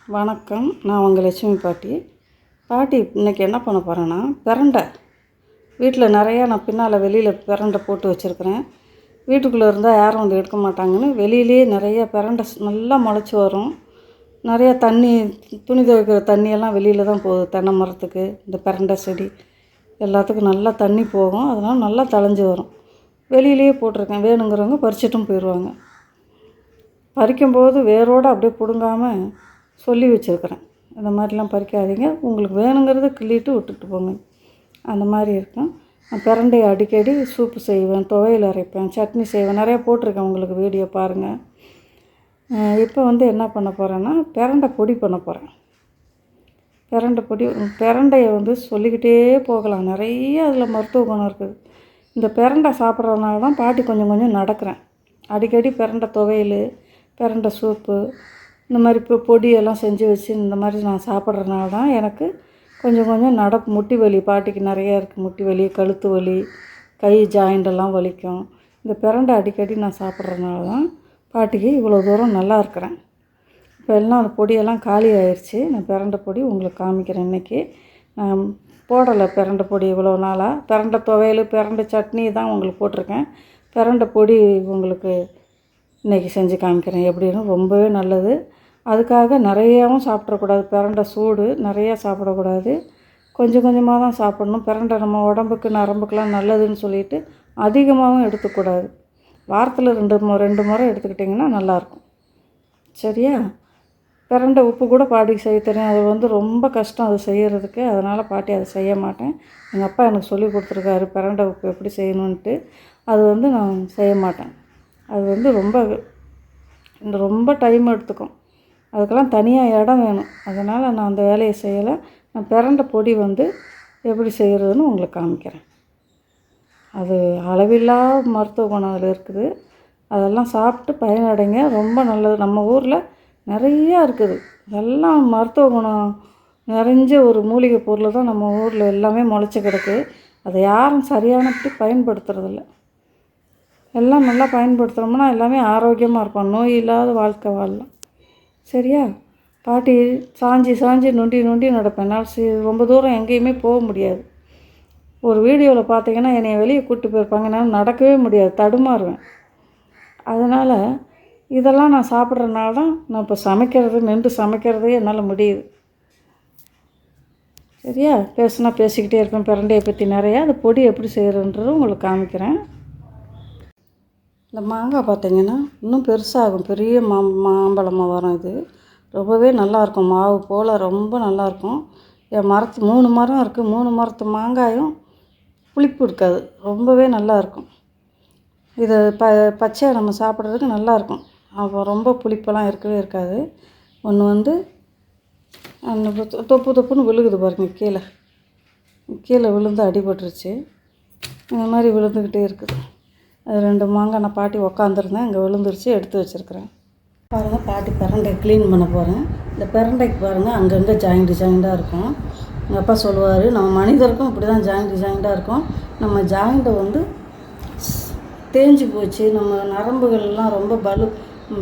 வணக்கம். நான் உங்கள் லட்சுமி பாட்டி. இன்றைக்கி என்ன பண்ண போகிறேன்னா, பிரண்டை வீட்டில் நிறையா நான் பின்னால் வெளியில் பிரண்டை போட்டு வச்சுருக்கிறேன். வீட்டுக்குள்ளே இருந்தால் யாரும் வந்து எடுக்க மாட்டாங்கன்னு வெளியிலேயே நிறைய பிரண்டை நல்லா முளைச்சி வரும். நிறையா தண்ணி, துணி துவைக்கிற தண்ணியெல்லாம் வெளியில் தான் போகுது. தென்னை மரத்துக்கு, இந்த பிரண்டை செடி எல்லாத்துக்கும் நல்லா தண்ணி போகும். அதனால் நல்லா தழைஞ்சி வரும். வெளியிலேயே போட்டிருக்கேன். வேணுங்கிறவங்க பறிச்சிட்டும் போயிடுவாங்க. பறிக்கும்போது வேரோடு அப்படியே பிடுங்காமல் சொல்லி வச்சுருக்கிறேன். இந்த மாதிரிலாம் பறிக்காதீங்க, உங்களுக்கு வேணுங்கிறத கிள்ளிட்டு விட்டுட்டு போங்க. அந்த மாதிரி இருக்கும். நான் பிரண்டையை அடிக்கடி சூப்பு செய்வேன், துவையல் அரைப்பேன், சட்னி செய்வேன். நிறையா போட்டிருக்கேன், உங்களுக்கு வீடியோ பாருங்கள். இப்போ என்ன பண்ண போகிறேன்னா, பிரண்டை பொடி பண்ண போகிறேன். பிரண்டையை சொல்லிக்கிட்டே போகலாம். நிறைய அதில் மருத்துவ குணம் இருக்குது. இந்த பிரண்டை சாப்பிட்றதுனால தான் பாட்டி கொஞ்சம் கொஞ்சம் நடக்கிறேன். அடிக்கடி பிரண்டை துவையல், பிரண்டை சூப்பு, இந்த மாதிரி இப்போ பொடியெல்லாம் செஞ்சு வச்சு இந்த மாதிரி நான் சாப்பிட்றதுனால தான் எனக்கு கொஞ்சம் கொஞ்சம் முட்டி வலி பாட்டிக்கு நிறையா இருக்குது. முட்டி வலி, கழுத்து வலி, கை ஜாயிண்டெல்லாம் வலிக்கும். இந்த பிரண்டை அடிக்கடி நான் சாப்பிட்றதுனால தான் பாட்டிக்கு இவ்வளோ தூரம் நல்லா இருக்கிறேன். இப்போ எல்லாம் அந்த பொடியெல்லாம் காலி ஆயிடுச்சு. நான் பிரண்டை பொடி உங்களுக்கு காமிக்கிறேன். இன்றைக்கி நான் போடலை பிரண்டை பொடி இவ்வளோ நாளாக. பிரண்டை துவையல், பிரண்டை சட்னி தான் உங்களுக்கு போட்டிருக்கேன். பிரண்டை பொடி உங்களுக்கு இன்றைக்கி செஞ்சு காமிக்கிறேன் எப்படின்னு. ரொம்பவே நல்லது. அதுக்காக நிறையாவும் சாப்பிட்றக்கூடாது. பிரண்டை சூடு, நிறையா சாப்பிடக்கூடாது. கொஞ்சம் கொஞ்சமாக தான் சாப்பிட்ணும். பிரண்டை நம்ம உடம்புக்கு, நரம்புக்கெலாம் நல்லதுன்னு சொல்லிட்டு அதிகமாகவும் எடுத்துக்கூடாது. வாரத்தில் ரெண்டு முறை எடுத்துக்கிட்டிங்கன்னா நல்லாயிருக்கும். சரியா? பிரண்டை உப்பு கூட பாட்டிக்கு செய்ய தெரியும். அது ரொம்ப கஷ்டம் அது செய்கிறதுக்கு. அதனால் பாட்டி அதை செய்ய மாட்டேன். எங்கள் அப்பா எனக்கு சொல்லி கொடுத்துருக்காரு பிரண்டை உப்பு எப்படி செய்யணுன்ட்டு. அது நான் செய்ய மாட்டேன். அது ரொம்ப டைம் எடுத்துக்கும். அதுக்கெல்லாம் தனியாக இடம் வேணும். அதனால் நான் அந்த வேலையை செய்யலை. நான் பிரண்டை பொடி எப்படி செய்கிறதுன்னு உங்களுக்கு காமிக்கிறேன். அது அளவில்லாத மருத்துவ குணம் அதில் இருக்குது. அதெல்லாம் சாப்பிட்டு பயனடைங்க. ரொம்ப நல்லது. நம்ம ஊரில் நிறையா இருக்குது. எல்லாம் மருத்துவ குணம் நிறைஞ்ச ஒரு மூலிகை பொருள் தான் நம்ம ஊரில் எல்லாமே முளைச்சி கிடக்கு. அதை யாரும் சரியானபடி பயன்படுத்துறதில்ல. எல்லாம் நல்லா பயன்படுத்துகிறோம்னா எல்லாமே ஆரோக்கியமாக இருப்போம். நோய் இல்லாத வாழ்க்கை வாழலாம். சரியா? பாட்டி சாஞ்சி நொண்டி நடப்பேன். என்னால் ரொம்ப தூரம் எங்கேயுமே போக முடியாது. ஒரு வீடியோவில் பார்த்தீங்கன்னா என்னை வெளியே கூப்பிட்டு போயிருப்பாங்க. என்னால் நடக்கவே முடியாது, தடுமாறுவேன். அதனால் இதெல்லாம் நான் சாப்பிட்றதுனால தான் நான் இப்போ நின்று சமைக்கிறதே என்னால் முடியுது. சரியா? பேசிக்கிட்டே இருப்பேன். பிரண்டையை பற்றி நிறையா. அது பொடி எப்படி செய்கிறன்றது உங்களுக்கு காமிக்கிறேன். இந்த மாங்காய் பார்த்திங்கன்னா இன்னும் பெருசாகும். பெரிய மாம்பழமாக வரும். இது ரொம்பவே நல்லாயிருக்கும். மாவு போல் ரொம்ப நல்லாயிருக்கும். என் 3 மரம் இருக்குது. 3 மரத்து மாங்காயும் புளிப்பு இருக்காது. ரொம்பவே நல்லாயிருக்கும். இதை பச்சையாக நம்ம சாப்பிட்றதுக்கு நல்லாயிருக்கும். அப்போ ரொம்ப புளிப்பெல்லாம் இருக்கவே இருக்காது. ஒன்று அந்த தொப்புன்னு விழுகுது பாருங்கள். கீழே விழுந்து அடிபட்டுருச்சு. இந்த மாதிரி விழுந்துக்கிட்டே இருக்குது. அது 2 மாங்காய் நான் பாட்டி உக்காந்துருந்தேன், அங்கே விழுந்துருச்சு, எடுத்து வச்சுருக்கிறேன். பாருங்கள், பாட்டி பிரண்டை க்ளீன் பண்ண போகிறேன். இந்த பிரண்டைக்கு பாருங்கள், அங்கங்கே ஜாயிண்டாக இருக்கும். எங்கள் அப்பா சொல்லுவார், நம்ம மனிதருக்கும் இப்படி தான் ஜாயிண்டாக இருக்கும். நம்ம ஜாயிண்டை தேஞ்சு போச்சு, நம்ம நரம்புகள்லாம் ரொம்ப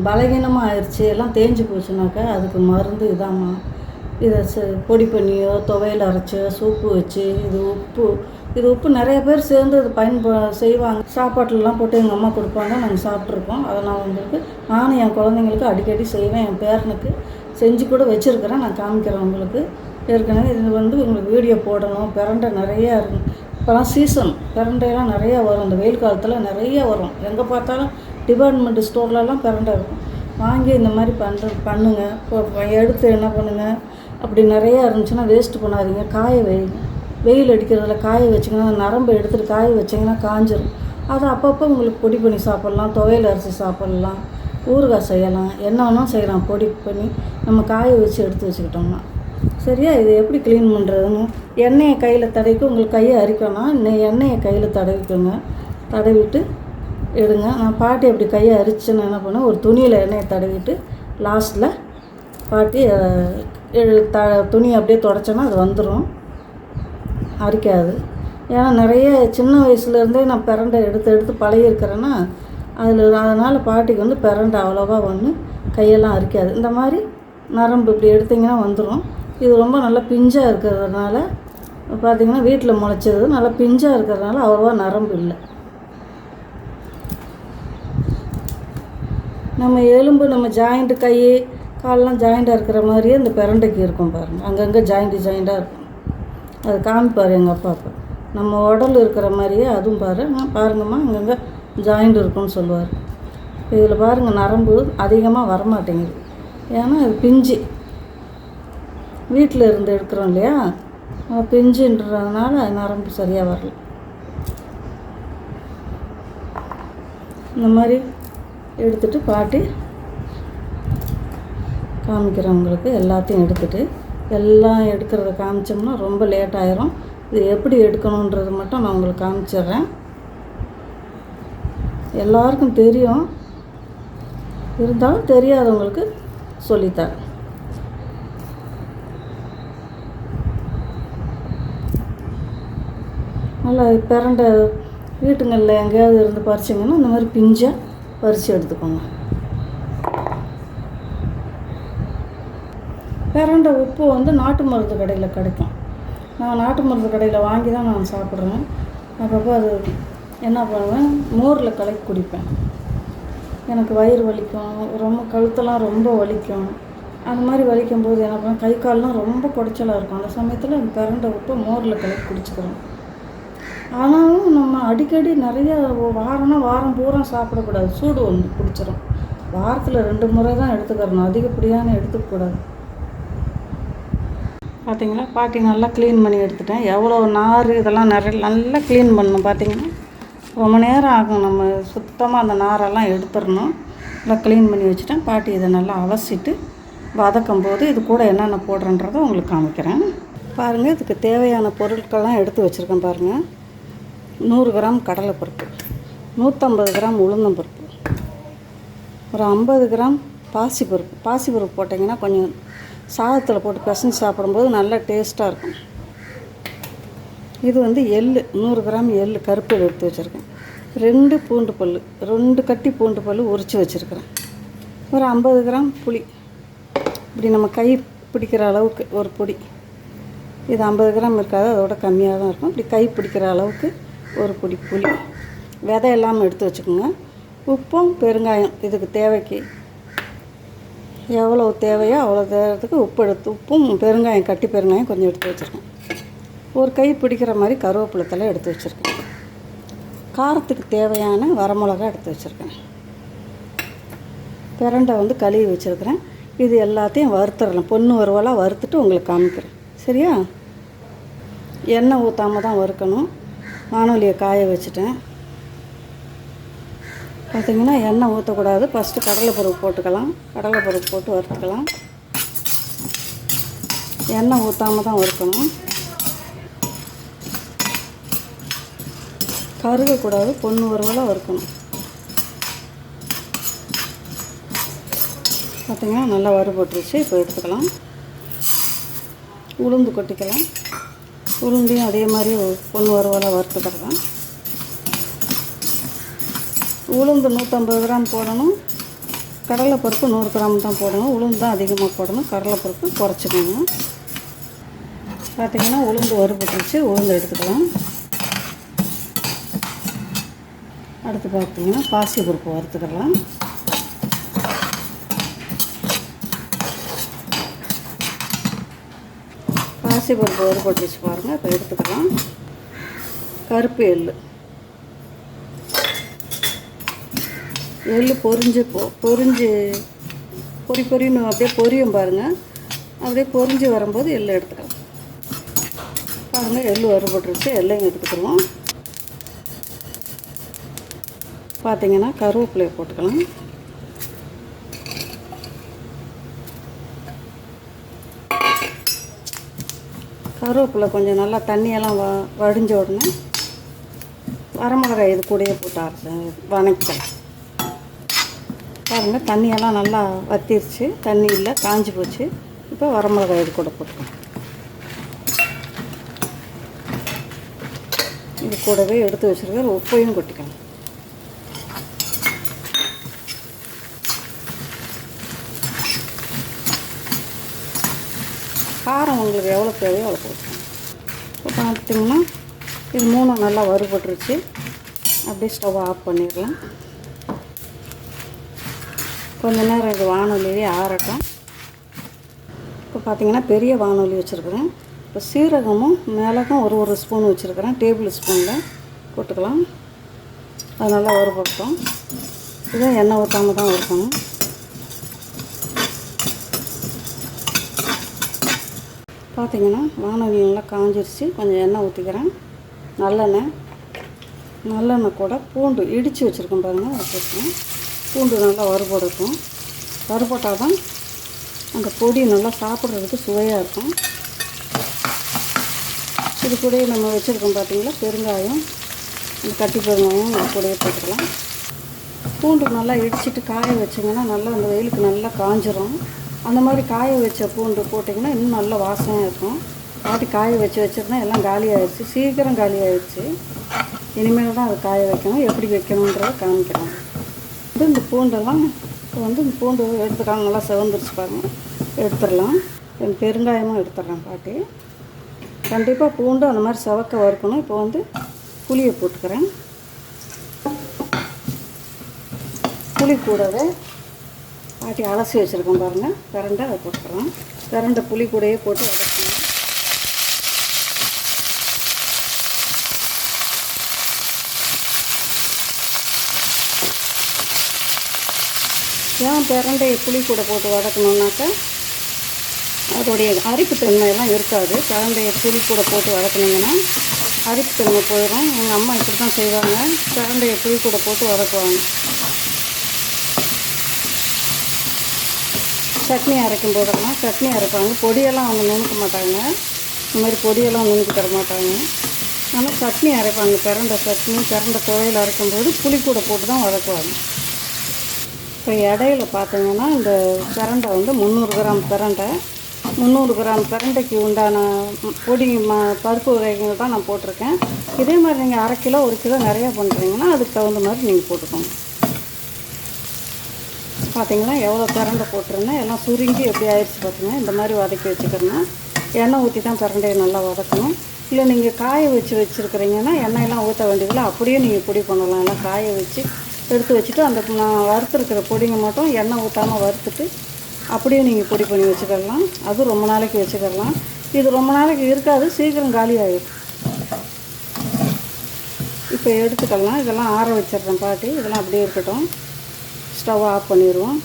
பலகீனமாக ஆயிடுச்சு, எல்லாம் தேஞ்சு போச்சுனாக்கா அதுக்கு மருந்து இதாம்மா. இதை பொடி பண்ணியோ, துவையல் அரைச்சோ, சூப்பு வச்சு, இது உப்பு நிறைய பேர் சேர்ந்து அது செய்வாங்க. சாப்பாட்டிலலாம் போட்டு எங்கள் அம்மா கொடுப்பாங்க. நாங்கள் சாப்பிட்ருக்கோம். அதை நானும் என் குழந்தைங்களுக்கு அடிக்கடி செய்வேன். என் பேரனுக்கு செஞ்சு கூட வச்சுருக்கிறேன். நான் காமிக்கிறேன் உங்களுக்கு. ஏற்கனவே இது உங்களுக்கு வீடியோ போடணும். பிரண்டை நிறையா இருக்கும். இப்போலாம் சீசன். பிரண்டையெல்லாம் நிறையா வரும். இந்த வெயில் காலத்தில் நிறையா வரும். எங்கே பார்த்தாலும் டிபார்ட்மெண்ட் ஸ்டோர்லலாம் பிரண்டை இருக்கும். வாங்கி இந்த மாதிரி பண்ணுங்கள். இப்போ எடுத்து என்ன பண்ணுங்கள், அப்படி நிறையா இருந்துச்சுன்னா வேஸ்ட்டு பண்ணாதீங்க. காய வைங்க. வெயில் அடிக்கிறதுல காய வச்சிங்கன்னா நரம்பை எடுத்துகிட்டு காய வச்சிங்கன்னா காஞ்சிரும். அதை அப்பப்போ உங்களுக்கு பொடி பண்ணி சாப்பிட்லாம். துவையல் அரைச்சி சாப்பிட்லாம். ஊறுகாய் செய்யலாம். என்ன வேணாலும் செய்யலாம். பொடி பண்ணி நம்ம காய வச்சு எடுத்து வச்சுக்கிட்டோம்னா. சரியா? இது எப்படி க்ளீன் பண்ணுறதுன்னு எண்ணெயை கையில் தடவிட்டு, உங்களுக்கு கையை அரிக்கணும். எண்ணெயை கையில் தடவிட்டு எடுங்க. நான் பாட்டி அப்படி கையை அரிச்சுன்னு என்ன பண்ணேன், ஒரு துணியில் எண்ணெயை தடவிட்டு லாஸ்ட்டில் பாட்டி துணியை அப்படியே தொடச்சோன்னா அது வந்துடும், அரிக்காது. ஏன்னா நிறைய சின்ன வயசுலேருந்தே நான் பிரண்டை எடுத்து பழகிருக்கிறேன்னா அதனால் பாட்டிக்கு பிரண்டை அவ்வளோவா கையெல்லாம் அரிக்காது. இந்த மாதிரி நரம்பு இப்படி எடுத்திங்கன்னா வந்துடும். இது ரொம்ப நல்லா பிஞ்சாக இருக்கிறதுனால பார்த்திங்கன்னா வீட்டில் முளைச்சது நல்லா பிஞ்சாக இருக்கிறதுனால அவ்வளோவா நரம்பு இல்லை. நம்ம எலும்பு நம்ம ஜாயிண்ட்டு கை கால்லாம் ஜாயிண்ட்டாக இருக்கிற மாதிரியே இந்த பிரண்டைக்கு இருக்கும் பாருங்கள். அங்கங்கே ஜாயிண்ட்டாக இருக்கும். அது காமிப்பார் எங்கள் அப்பா. நம்ம உடல் இருக்கிற மாதிரியே அதுவும் பாருங்கம்மா அங்கங்கே ஜாயிண்ட் இருக்குன்னு சொல்லுவார். இதில் பாருங்கள் நரம்பு அதிகமாக வரமாட்டேங்குது. ஏன்னா அது பிஞ்சு வீட்டில் இருந்து எடுக்கிறோம் இல்லையா, பிஞ்சுன்றதுனால நரம்பு சரியாக வரல. இந்த மாதிரி எடுத்துகிட்டு பாட்டி காமிக்கிறவங்களுக்கு எல்லாத்தையும் எடுத்துகிட்டு எல்லாம் எடுக்கிறத காமிச்சோம்னா ரொம்ப லேட் ஆயிரும். இது எப்படி எடுக்கணுன்றது மட்டும் நான் உங்களுக்கு காமிச்சிட்றேன். எல்லாருக்கும் தெரியும், இருந்தாலும் தெரியாதவங்களுக்கு சொல்லித்தரேன். நல்லா பிரண்டை வீட்டுங்களில் எங்கேயாவது இருந்து பறிச்சிங்கன்னா இந்த மாதிரி பிஞ்சாக பறித்து எடுத்துக்கோங்க. பிரண்டை உப்பு வந்து நாட்டு மருந்து கடையில் கிடைக்கும். நான் நாட்டு மருந்து கடையில் வாங்கி தான் நான் சாப்பிட்றேன். அப்பப்போ அது என்ன பண்ணுவேன், மோரில் கலக்கி குடிப்பேன். எனக்கு வயிறு வலிக்கும், ரொம்ப கழுத்தெல்லாம் ரொம்ப வலிக்கும். அந்த மாதிரி வலிக்கும்போது என்ன பண்ணுவேன், கை கால்லாம் ரொம்ப குடைச்சலாக இருக்கும். அந்த சமயத்தில் பிரண்டை உப்பு மோரில் கலக்கி குடிச்சிக்கிறோம். ஆனாலும் நம்ம அடிக்கடி நிறைய வாரம் பூரா சாப்பிடக்கூடாது. சூடு வந்து பிடிச்சிரும். வாரத்தில் 2 முறை தான் எடுத்துக்கிறணும், அதிகப்படியான எடுத்துக்கக்கூடாது. பார்த்திங்களா, பாட்டி நல்லா க்ளீன் பண்ணி எடுத்துட்டேன். எவ்வளோ நார் இதெல்லாம் நல்லா க்ளீன் பண்ணணும். பார்த்திங்கன்னா ரொம்ப நேரம் ஆகும். நம்ம சுத்தமாக அந்த நாரெல்லாம் எடுத்துடணும். நல்லா க்ளீன் பண்ணி வச்சுட்டேன். பாட்டி இதை நல்லா அலசிட்டு வதக்கும் போது இது கூட என்னென்ன போடுறேன்றதை உங்களுக்கு காமிக்கிறேன். பாருங்கள், இதுக்கு தேவையான பொருட்கள்லாம் எடுத்து வச்சுருக்கேன். பாருங்கள், 100 கிராம் கடலைப்பருப்பு, 150 கிராம் உளுந்தம்பருப்பு, ஒரு 50 கிராம் பாசிப்பருப்பு. பாசிப்பருப்பு போட்டிங்கன்னா கொஞ்சம் சாதத்தில் போட்டு பிசைஞ்சு சாப்பிடும்போது நல்லா டேஸ்ட்டாக இருக்கும். இது வந்து எள், 100 கிராம் எள் கருப்பு எடுத்து வச்சுருக்கேன். 2 பூண்டு பல், 2 கட்டி பூண்டு பல் உரித்து வச்சுருக்கிறேன். ஒரு 50 கிராம் புளி, இப்படி நம்ம கை பிடிக்கிற அளவுக்கு ஒரு பொடி. இது 50 கிராம் இருக்காது, அதோட கம்மியாக தான் இருக்கும். இப்படி கை பிடிக்கிற அளவுக்கு ஒரு பொடி புளி. விதை எல்லாம் எடுத்து வச்சுக்கோங்க. உப்பும் பெருங்காயம் இதுக்கு தேவைக்கு எவ்வளோ தேவையோ அவ்வளோ தேவைக்கு உப்பும் பெருங்காயம், கட்டி பெருங்காயம் கொஞ்சம் எடுத்து வச்சுருக்கேன். ஒரு கை பிடிக்கிற மாதிரி கருவேப்பிலை தழை எடுத்து வச்சுருக்கேன். காரத்துக்கு தேவையான வரமிளகா எடுத்து வச்சுருக்கேன். பிரண்டை வந்து கழுவி வச்சுருக்கிறேன். இது எல்லாத்தையும் வறுத்துடலாம். பொண்ணு வறுவலாக வறுத்துட்டு உங்களுக்கு காமிக்கிறேன். சரியா? எண்ணெய் ஊற்றாமல் தான் வறுக்கணும். வானொலியை காய வச்சுட்டேன். பார்த்திங்கன்னா எண்ணெய் ஊற்றக்கூடாது. ஃபஸ்ட்டு கடலைப்பருப்பு போட்டுக்கலாம். கடலைப்பருப்பு போட்டு வறுத்துக்கலாம். எண்ணெய் ஊற்றாமல் தான் வறுக்கணும். கருகக்கூடாது. பொண்ணு வறுவலாக வறுக்கணும். பார்த்திங்கன்னா நல்லா வறுபட்டுருச்சு. இப்போ எடுத்துக்கலாம். உளுந்து கொட்டிக்கலாம். உளுந்தையும் அதே மாதிரி பொண்ணு வறுவலாக வறுத்துக்கலாம். உளுந்து 150 கிராம் போடணும். கடலைப்பருப்பு 100 கிராம் தான் போடணும். உளுந்து தான் அதிகமாக போடணும். கடலைப்பருப்பு குறைச்சிக்கணும். பார்த்திங்கன்னா உளுந்து வறுபட்டுருச்சு. உளுந்து எடுத்துக்கலாம். அடுத்து பார்த்திங்கன்னா பாசிப்பருப்பு வறுத்துக்கலாம். பாசிப்பருப்பு வறுபட்டுருச்சு பாருங்கள். இப்போ எடுத்துக்கலாம். கருப்பு எள் பொரின்னு அப்படியே பொரியும் பாருங்கள். அப்படியே பொரிஞ்சு வரும்போது எள்ளு எடுத்துக்கலாம். பாருங்கள், எள்ளு வறுபட்டுருச்சு. எள்ளையும் எடுத்துக்கலாம். பார்த்திங்கன்னா கருவேப்பிலையை போட்டுக்கலாம். கருவேப்பிலை கொஞ்சம் நல்லா தண்ணியெல்லாம் வடிஞ்ச உடனே வரமிளகாய் இது கூடயே போட்டு வணக்கலாம். பாருங்கள், தண்ணியெல்லாம் நல்லா வற்றிருச்சு. தண்ணி இல்லை, காஞ்சி போச்சு. இப்போ வரமிளகாய் இது கூட போட்டுக்கலாம். இது கூடவே எடுத்து வச்சுருக்க உப்பையும் கொட்டிக்கலாம். காரம் உங்களுக்கு எவ்வளோ தேவையோ அவ்வளோ போட்டுக்கோங்க. இப்போ பார்த்திங்கன்னா இது 3 நல்லா வறுபட்டுருச்சு. அப்படியே ஸ்டவ் ஆஃப் பண்ணிடலாம். கொஞ்ச நேரம் இது வானொலியே ஆறட்டும். இப்போ பார்த்திங்கன்னா பெரிய வானொலி வச்சுருக்குறேன். இப்போ சீரகமும் மிளகும் ஒரு ஸ்பூன் வச்சுருக்கிறேன். டேபிள் ஸ்பூனில் போட்டுக்கலாம். அது நல்லா வறுபட்டோம். இதை எண்ணெய் ஊற்றாமல் தான் வறுக்கணும். பார்த்திங்கன்னா வானொலி நல்லா காஞ்சிருச்சு. கொஞ்சம் எண்ணெய் ஊற்றிக்கிறேன். நல்லெண்ணெய் கூட பூண்டு இடித்து வச்சுருக்கேன் பாருங்கள், அதை போட்டுக்கிறேன். பூண்டு நல்லா வறுபடட்டும். வறுபட்டால் தான் அந்த பொடி நல்லா சாப்பிட்றதுக்கு சுவையாக இருக்கும். இது கூட நம்ம வச்சுருக்கோம் பார்த்திங்களா பெருங்காயம், இந்த கட்டி பெருங்காயம் இது கூடயே போட்டுக்கலாம். பூண்டு நல்லா இடிச்சிட்டு காய வச்சிங்கன்னா நல்லா அந்த வெயிலுக்கு நல்லா காஞ்சிரும். அந்த மாதிரி காய வச்ச பூண்டு போட்டிங்கன்னா இன்னும் நல்ல வாசனையாக இருக்கும். பாட்டி காய வச்சுருந்தா எல்லாம் காலியாகிடுச்சு, சீக்கிரம் காலியாகிடுச்சு. இனிமேல் தான் அதை காய வைக்கணும். எப்படி வைக்கணுன்றதை காமிக்கிறோம். இந்த பூண்டெல்லாம் இப்போ இந்த பூண்டு எடுத்துக்காங்க, நல்லா செவந்துருச்சு பாருங்கள், எடுத்துடலாம். பெருங்காயமும் எடுத்துடுறேன் பாட்டி. கண்டிப்பாக பூண்டு அந்த மாதிரி செவக்க வறுக்கணும். இப்போ புளியை போட்டுக்கிறேன். புளி கூடவே பாட்டி அலசி வச்சுருக்கோம் பாருங்கள் பிரண்டை, அதை போட்டுக்கிறோம். பிரண்டை புளி கூடையே போட்டு வதக்கணும். ஏன் பிரண்டையை புளி கூட போட்டு வதக்கணுன்னாக்கா அதோடைய அரிப்புத்தன்மையெல்லாம் இருக்காது. பிரண்டையை புளி கூட போட்டு வதக்குனிங்கன்னா அரிப்புத்தன்மை போயிடும். எங்கள் அம்மா இப்படி தான் செய்வாங்க, பிரண்டையை புளி கூட போட்டு வதக்குவாங்க. சட்னி அரைக்கும் போதெல்லாம் சட்னி அரைப்பாங்க. பொடியெல்லாம் அவங்க நுணுக்க மாட்டாங்க. இந்த மாதிரி பொடியெல்லாம் நுணுக்கி தர மாட்டாங்க. ஆனால் சட்னி அரைப்பாங்க. பிரண்டை சட்னி, பிரண்டை துவையல் அரைக்கும்போது புளி கூட போட்டு தான் வதக்குவாங்க. இப்போ இடையில பார்த்தீங்கன்னா இந்த பிரண்டை 300 கிராம் பிரண்டை, 300 கிராம் பிரண்டைக்கு உண்டான பொடி பருப்பு வகைகள் தான் நான் போட்டிருக்கேன். இதே மாதிரி நீங்கள் 1/2 கிலோ 1 கிலோ நிறையா பண்ணுறீங்கன்னா அதுக்கு தகுந்த மாதிரி நீங்கள் போட்டுக்கோங்க. பார்த்திங்கன்னா எவ்வளோ பிரண்டை போட்டிருந்தேன், எல்லாம் சுருங்கி எப்படி ஆயிடுச்சு பார்த்திங்கன்னா. இந்த மாதிரி வதக்கி வச்சுக்கிறேன்னா எண்ணெய் ஊற்றி தான் பிரண்டையை நல்லா வதக்கணும். இல்லை நீங்கள் காய வச்சுருக்கிறீங்கன்னா எண்ணெயெல்லாம் ஊற்ற வேண்டியதில்லை, அப்படியே நீங்கள் பொடி பண்ணலாம். எல்லாம் காய வச்சு எடுத்து வச்சுட்டு அந்த நான் வறுத்துருக்கிற பொடிங்க மட்டும் எண்ணெய் ஊற்றாமல் வறுத்துட்டு அப்படியே நீங்கள் பொடி பண்ணி வச்சுக்கலாம். அதுவும் ரொம்ப நாளைக்கு வச்சுக்கலாம். இது ரொம்ப நாளைக்கு இருக்காது, சீக்கிரம் காலி ஆகிடும். இப்போ எடுத்துக்கலாம். இதெல்லாம் ஆற வச்சிடுறேன் பாட்டி. இதெல்லாம் அப்படியே இருக்கட்டும். ஸ்டவ் ஆஃப் பண்ணிடுவோம்.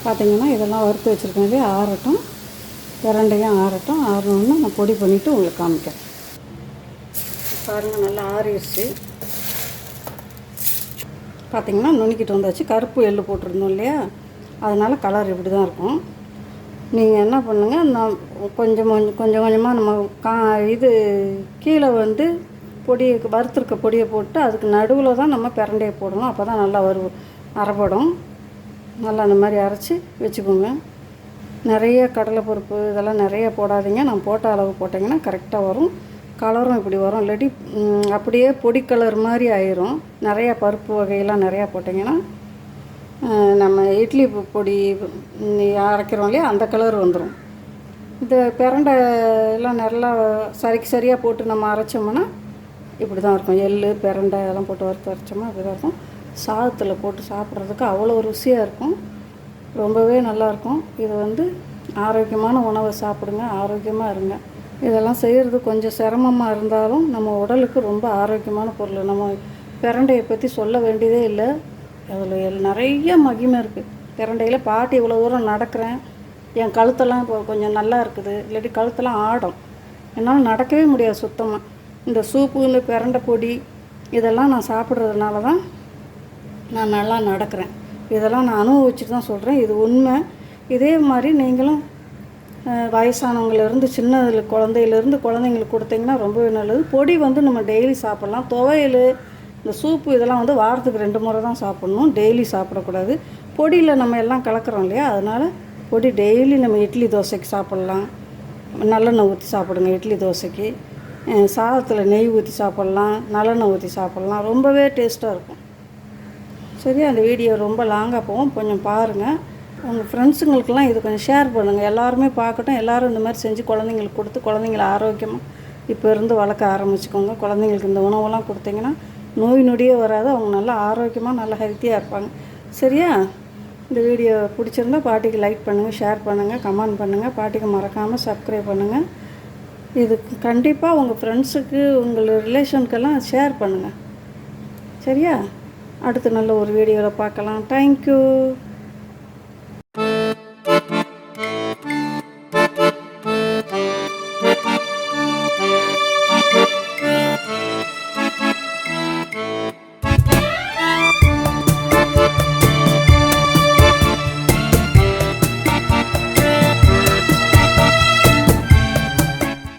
பார்த்திங்கன்னா இதெல்லாம் வறுத்து வச்சுருக்கேன், ஆறட்டும். பிரண்டையும் ஆறட்டும். ஆறணுன்னா நான் பொடி பண்ணிவிட்டு உங்களுக்கு காமிக்கிறேன். பாருங்கள் நல்லா ஆறிடுச்சு. பார்த்திங்கன்னா நுணுக்கிட்டு வந்தாச்சு. கருப்பு எள்ளு போட்டிருந்தோம் இல்லையா, அதனால் கலர் இப்படி தான் இருக்கும். நீங்கள் என்ன பண்ணுங்கள், நான் கொஞ்சமாக நம்ம இது கீழே பொடியை வறுத்துருக்க பொடியை போட்டு அதுக்கு நடுவில் தான் நம்ம பிரண்டையை போடணும். அப்போ தான் நல்லா அரைப்படும். நல்லா அந்த மாதிரி அரைச்சி வச்சுக்கோங்க. நிறைய கடலைப்பருப்பு இதெல்லாம் நிறைய போடாதீங்க. நான் போட்ட அளவு போட்டிங்கன்னா கரெக்டாக வரும். கலரும் இப்படி வரும். இல்லாட்டி அப்படியே பொடி கலர் மாதிரி ஆயிரும். நிறையா பருப்பு வகையெல்லாம் நிறையா போட்டிங்கன்னா நம்ம இட்லி பொடி அரைக்கிறோம் இல்லையா, அந்த கலர் வந்துடும். இந்த பிரண்டை எல்லாம் நல்லா சரியாக போட்டு நம்ம அரைச்சோம்னா இப்படி தான் இருக்கும். எள்ளு பிரண்டை எல்லாம் போட்டு வறுத்து அரைச்சோம்னா அப்படி தான் இருக்கும். சாதத்தில் போட்டு சாப்பிட்றதுக்கு அவ்வளோ ருசியாக இருக்கும். ரொம்பவே நல்லாயிருக்கும். இது ஆரோக்கியமான உணவை சாப்பிடுங்க, ஆரோக்கியமாக இருங்க. இதெல்லாம் செய்கிறது கொஞ்சம் சிரமமாக இருந்தாலும் நம்ம உடலுக்கு ரொம்ப ஆரோக்கியமான பொருள். நம்ம பிரண்டையை பற்றி சொல்ல வேண்டியதே இல்லை. அதில் நிறைய மகிமை இருக்குது. பிரண்டையில் பாட்டி இவ்வளோ தூரம் நடக்கிறேன், என் கழுத்தெல்லாம் இப்போ கொஞ்சம் நல்லா இருக்குது. இல்லாட்டி கழுத்தெல்லாம் ஆடும். என்னால் நடக்கவே முடியாது சுத்தமாக. இந்த சூப்பு, இந்த பிரண்டை பொடி இதெல்லாம் நான் சாப்பிட்றதுனால தான் நான் நல்லா நடக்கிறேன். இதெல்லாம் நான் அனுபவிச்சுட்டு தான் சொல்கிறேன். இது உண்மை. இதே மாதிரி நீங்களும் வயசானவங்கலேருந்து குழந்தையிலேருந்து குழந்தைங்களுக்கு கொடுத்தீங்கன்னா ரொம்பவே நல்லது. பொடி நம்ம டெய்லி சாப்பிட்லாம். துவையல், இந்த சூப்பு இதெல்லாம் வாரத்துக்கு 2 முறை தான் சாப்பிட்ணும். டெய்லி சாப்பிடக்கூடாது. பொடியில் நம்ம எல்லாம் கலக்கிறோம் இல்லையா, அதனால் பொடி டெய்லி நம்ம இட்லி தோசைக்கு சாப்பிட்லாம். நல்லெண்ணெய் ஊற்றி சாப்பிடுங்க இட்லி தோசைக்கு. சாதத்தில் நெய் ஊற்றி சாப்பிட்லாம், நல்லெண்ணெய் ஊற்றி சாப்பிட்லாம். ரொம்பவே டேஸ்ட்டாக இருக்கும். சரி, அந்த வீடியோ ரொம்ப லாங்காக போகும், கொஞ்சம் பாருங்கள். உங்கள் ஃப்ரெண்ட்ஸுங்களுக்கெல்லாம் இது கொஞ்சம் ஷேர் பண்ணுங்கள். எல்லாருமே பார்க்கட்டும். எல்லோரும் இந்த மாதிரி செஞ்சு குழந்தைங்களுக்கு கொடுத்து குழந்தைங்கள ஆரோக்கியமாக இப்போ இருந்து வளர்க்க ஆரம்பிச்சுக்கோங்க. குழந்தைங்களுக்கு இந்த உணவெல்லாம் கொடுத்தீங்கன்னா நோய் நொடியே வராது. அவங்க நல்லா ஆரோக்கியமாக நல்லா ஹெல்த்தியாக இருப்பாங்க. சரியா? இந்த வீடியோ பிடிச்சிருந்தா பாட்டிக்கு லைக் பண்ணுங்கள், ஷேர் பண்ணுங்கள், கமெண்ட் பண்ணுங்கள். பாட்டிக்கு மறக்காமல் சப்ஸ்கிரைப் பண்ணுங்கள். இது கண்டிப்பாக உங்கள் ஃப்ரெண்ட்ஸுக்கு உங்கள் ரிலேஷனுக்கெல்லாம் ஷேர் பண்ணுங்கள். சரியா? அடுத்து நல்ல ஒரு வீடியோவில் பார்க்கலாம். தேங்க்யூ.